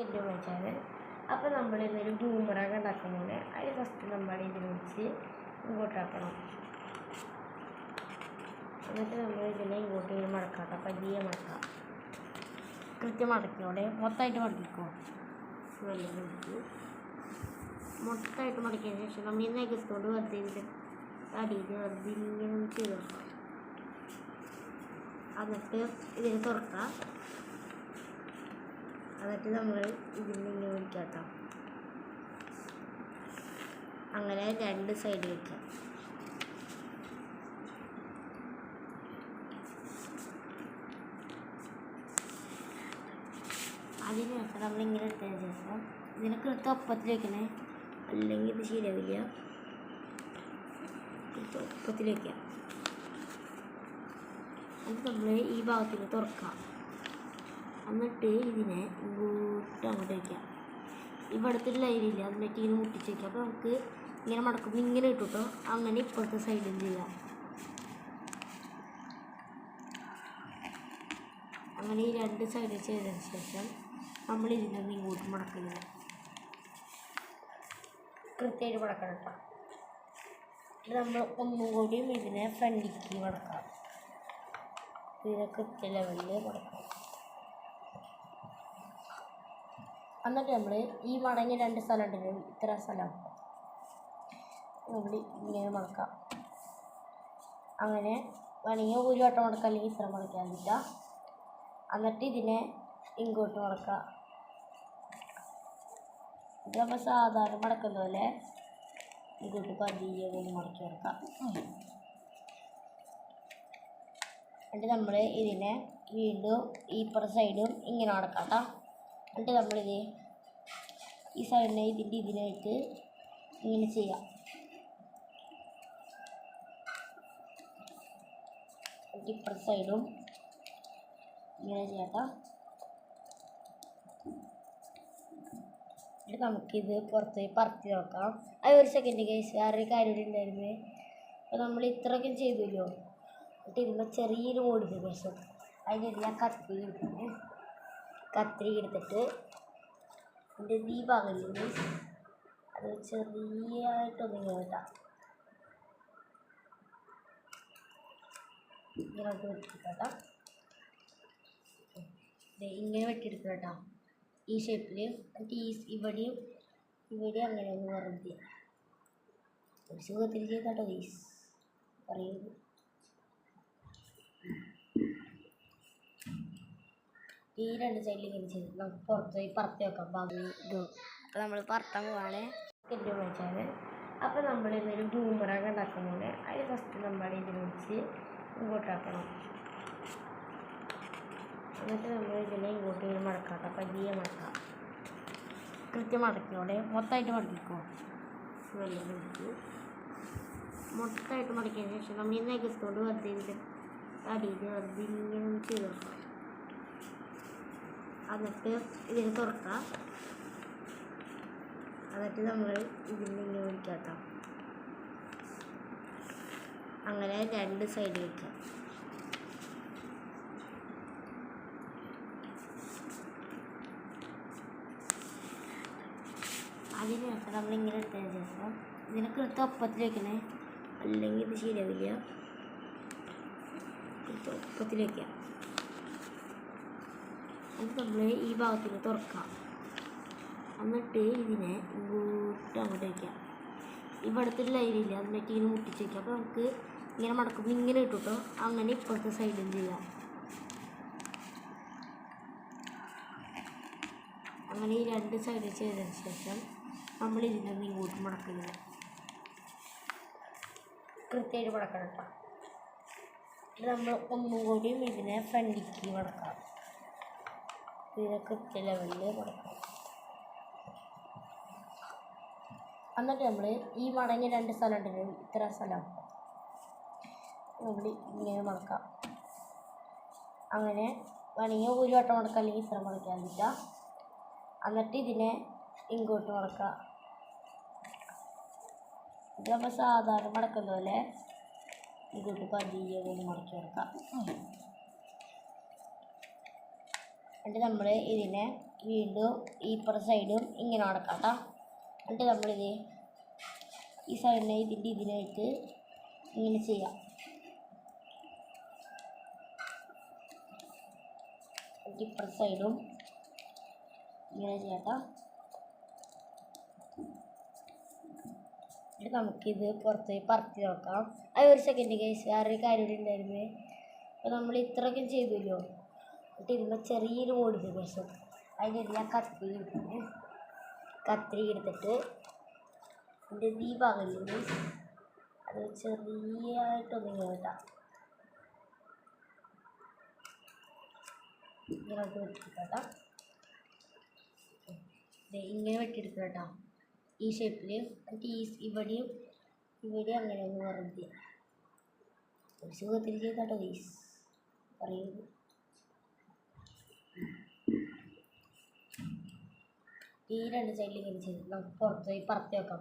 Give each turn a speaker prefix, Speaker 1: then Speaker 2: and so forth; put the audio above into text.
Speaker 1: എന്ന് വെച്ചാൽ അപ്പോൾ നമ്മൾ ഇതൊരു ബൂമറാങ് ഉണ്ടാക്കുമ്പോൾ അതിൽ ഫസ്റ്റ് നമ്മൾ ഇതിൽ വെച്ച് ഇങ്ങോട്ടാക്കണം. എന്നിട്ട് നമ്മൾ ഇതിനെ ഇങ്ങോട്ട് മടക്കാം. പതിയെ മടക്കാം. കൃത്യം മടക്കിയോടെ മൊത്തമായിട്ട് മടക്കിക്കോ. മൊത്തമായിട്ട് മടക്കിയതിന് ശേഷം നമ്മൾ ഈ നെഗത്തോട് വെറുതെ ഇതിൻ്റെ അടിയിൽ വെറുതെ ഇങ്ങനെ ചെയ്ത് വെക്കാം. എന്നിട്ട് ഇതിന് തുറക്കാം. എന്നിട്ട് നമ്മൾ ഇതിൻ്റെ ഇങ്ങനെ വിളിക്കാം. അങ്ങനെ രണ്ട് സൈഡ് വയ്ക്കാം. അതിന് ശേഷം നമ്മളിങ്ങനെ എടുത്തതിന് ശേഷം ഇതിനെ കൃത്യം ഒപ്പത്തിൽ വയ്ക്കണേ, അല്ലെങ്കിൽ ഇത് ശരിയാവില്ല. കൃത്യം ഒപ്പത്തിൽ വയ്ക്കാം. എന്നിട്ട് നമ്മൾ ഈ ഭാഗത്തിൽ തുറക്കാം. എന്നിട്ട് ഇതിനെ ഇങ്ങോട്ട് അങ്ങോട്ട് വയ്ക്കാം. ഇവിടുത്തെ ലൈനില്ല, എന്നിട്ട് ഇങ്ങനെ മുട്ടിച്ച് വയ്ക്കാം. അപ്പോൾ നമുക്ക് ഇങ്ങനെ മടക്കുമ്പോൾ ഇങ്ങനെ ഇട്ടു കേട്ടോ. അങ്ങനെ ഇപ്പോഴത്തെ സൈഡിൽ ചെയ്യാം. അങ്ങനെ ഈ രണ്ട് സൈഡിൽ ചെയ്തതിന് ശേഷം നമ്മൾ ഇതിനൊന്ന് ഇങ്ങോട്ട് മടക്കുന്നില്ല, കൃത്യമായിട്ട് മടക്കണം കേട്ടോ. നമ്മൾ ഒന്നും കൂടിയും ഇതിനെ ഫ്രണ്ടിലേക്ക് മടക്കാം. ഇതിനെ കൃത്യ ലെവലിൽ മടക്കാം. എന്നിട്ട് നമ്മൾ ഈ മടങ്ങി രണ്ട് സ്ഥലം ഉണ്ടെങ്കിലും ഇത്ര സ്ഥലം നമ്മൾ ഇങ്ങനെ മടക്കാം. അങ്ങനെ വേണമെങ്കിൽ ഒരു വട്ടം മടക്കാം, അല്ലെങ്കിൽ ഇത്ര മടക്കാൻ പറ്റുക. എന്നിട്ട് ഇതിനെ ഇങ്ങോട്ട് മടക്കാം. ഇത് നമ്മൾ സാധാരണ മടക്കുന്ന പോലെ ഇങ്ങോട്ട് പതിയെ കൊണ്ട് മടക്കി മടക്കാം. എന്നിട്ട് നമ്മൾ ഇതിനെ വീണ്ടും ഈ സൈഡും ഇങ്ങനെ മടക്കാം കേട്ടോ. എന്നിട്ട് നമ്മളിത് ഈ സൈഡിനെ ഇതിനായിട്ട് ഇങ്ങനെ ചെയ്യാം. ഇപ്പുറത്തെ സൈഡും ഇങ്ങനെ ചെയ്യാട്ടോ. എന്നിട്ട് നമുക്കിത് പുറത്ത് പറത്തി നോക്കാം. അത് ഒരു സെക്കൻഡ് ഗൈസ്, വേറൊരു കാര്യം ഉണ്ടായിരുന്നു. അപ്പോൾ നമ്മൾ ഇത്രയൊക്കെ ചെയ്തല്ലോ. എന്നിട്ട് ഇതിൻ്റെ ചെറിയൊരു മോഡിഫിക്കേഷൻ, അതിൻ്റെ ഞാൻ കത്രിക എടുത്തിട്ട് എൻ്റെ ഈ ഭാഗമില്ലേ അത് ചെറിയായിട്ടൊന്ന് കേട്ടാ ഇങ്ങോട്ട് വെട്ടിയെടുക്കാം. ഇങ്ങനെ വെട്ടിയെടുക്കുക കേട്ടോ, ഈ ഷേപ്പിൽ. എന്നിട്ട് ഇവിടെയും അങ്ങനെ ഒന്ന് വെറുതെ ഒരു സുഖത്തിൽ ചെയ്താട്ടോ ഗൈസ് പറയുന്നത്. ഈ രണ്ട് സൈഡിൽ ഇങ്ങനെ ചെയ്ത് നമുക്ക് പുറത്ത് പോയി പറത്തി വെക്കാം. അപ്പോൾ നമ്മൾ പറത്താൻ പോവാണ് എന്ന് വെച്ചാൽ അപ്പോൾ നമ്മൾ ഇതൊരു ബൂമറാങ് ഉണ്ടാക്കുമ്പോൾ അതിൽ ഫസ്റ്റ് നമ്മൾ ഇതിന് വെച്ച് ഇങ്ങോട്ടാക്കണം. എന്നിട്ട് നമ്മൾ ഇതിനെ ഇങ്ങോട്ട് മടക്കാം. പതിയെ മടക്കാം. കൃത്യം മടക്കിയോടെ മൊത്തമായിട്ട് മടക്കിക്കോ. മൊത്തമായിട്ട് മടക്കിയതിന് ശേഷം നമ്മൾ ഈ നെഗത്തോട് വെറുതെ ഇതിൻ്റെ അടിയിൽ വെറുതെ ഇങ്ങനെ ചെയ്ത് വെക്കാം. എന്നിട്ട് ഇതിന് തുറക്കാം. എന്നിട്ട് നമ്മൾ ഇതിൻ്റെ ഇങ്ങനെ വിളിക്കാം. അങ്ങനെ രണ്ട് സൈഡ് വയ്ക്കാം. അതിന് ശേഷം നമ്മളിങ്ങനെ എടുത്തതിന് ശേഷം ഇതിനെ കൃത്യം ഒപ്പത്തിൽ വയ്ക്കണേ, അല്ലെങ്കിൽ ഇത് ശരിയാവില്ല. കൃത്യം ഒപ്പത്തിൽ വയ്ക്കാം. എന്നിട്ട് നമ്മൾ ഈ ഭാഗത്തിൽ തുറക്കാം. എന്നിട്ട് ഇതിനെ ഇങ്ങോട്ട് അങ്ങോട്ട് വയ്ക്കാം. ഇവിടുത്തെ ലൈനില്ല, എന്നിട്ട് ഇങ്ങനെ മുട്ടിച്ച് വയ്ക്കാം. അപ്പോൾ നമുക്ക് ഇങ്ങനെ മടക്കുമ്പോൾ ഇങ്ങനെ ഇട്ടു കേട്ടോ. അങ്ങനെ ഇപ്പോഴത്തെ സൈഡിൽ ചെയ്യാം. അങ്ങനെ ഈ രണ്ട് സൈഡിൽ ചെയ്തതിന് ശേഷം നമ്മൾ ഇതിനൊന്ന് ഇങ്ങോട്ട് മടക്കുന്നില്ല, കൃത്യമായിട്ട് മടക്കണം കേട്ടോ. നമ്മൾ ഒന്നും കൂടിയും ഇതിനെ ഫ്രണ്ടിലേക്ക് മടക്കാം. ഇതിനെ കൃത്യ ലെവലിൽ മടക്കാം. എന്നിട്ട് നമ്മൾ ഈ മടങ്ങി രണ്ട് സ്ഥലം ഉണ്ടെങ്കിലും ഇത്ര സ്ഥലം നമ്മൾ ഇങ്ങനെ മടക്കാം. അങ്ങനെ വേണമെങ്കിൽ ഒരു വട്ടം മടക്കാം, അല്ലെങ്കിൽ ഇത്ര മടക്കാൻ പറ്റുക. എന്നിട്ട് ഇതിനെ ഇങ്ങോട്ട് മടക്കാം. ഇത് നമ്മൾ സാധാരണ മടക്കുന്ന പോലെ ഇങ്ങോട്ട് പതിയെ കൊണ്ട് മടക്കി മടക്കാം. എന്നിട്ട് നമ്മൾ ഇതിനെ വീണ്ടും ഈ സൈഡും ഇങ്ങനെ മടക്കാം കേട്ടോ. എന്നിട്ട് നമ്മളിത് ഈ സൈഡിനെ ഇതിനായിട്ട് ഇങ്ങനെ ചെയ്യാം. ഇപ്പുറത്തെ സൈഡും ഇങ്ങനെ ചെയ്യാട്ടോ. എന്നിട്ട് നമുക്കിത് പുറത്ത് പോയി പറത്തി നോക്കാം. അത് ഒരു സെക്കൻഡ് ഗൈസ്, വേറൊരു കാര്യം ഇവിടെ ഉണ്ടായിരുന്നേ. അപ്പോൾ നമ്മൾ ഇത്രയൊക്കെ ചെയ്തല്ലോ. എന്നിട്ട് ഇതിൻ്റെ ചെറിയൊരു മോഡിഫിക്കേഷൻ, അതിന് ഞാൻ കത്തിരി എടുത്തിട്ട് എൻ്റെ ഈ ഭാഗമില്ലേ അത് ചെറിയായിട്ടൊന്നും കേട്ടാ ഇങ്ങനെ വെട്ടിയെടുക്കാം. ഇങ്ങനെ വെട്ടിയെടുക്കുക കേട്ടോ, ഈ ഷേപ്പിൽ. എന്നിട്ട് ഇവിടെയും അങ്ങനെ ഒന്ന് വെറുതെ ഒരു സുഖത്തിൽ ചെയ്താട്ടോ ഗൈസ് പറയുന്നത്. ഈ രണ്ട് സൈഡിൽ ഇങ്ങനെ ചെയ്ത് നമുക്ക് പുറത്ത് പോയി പറത്തി വെക്കാം.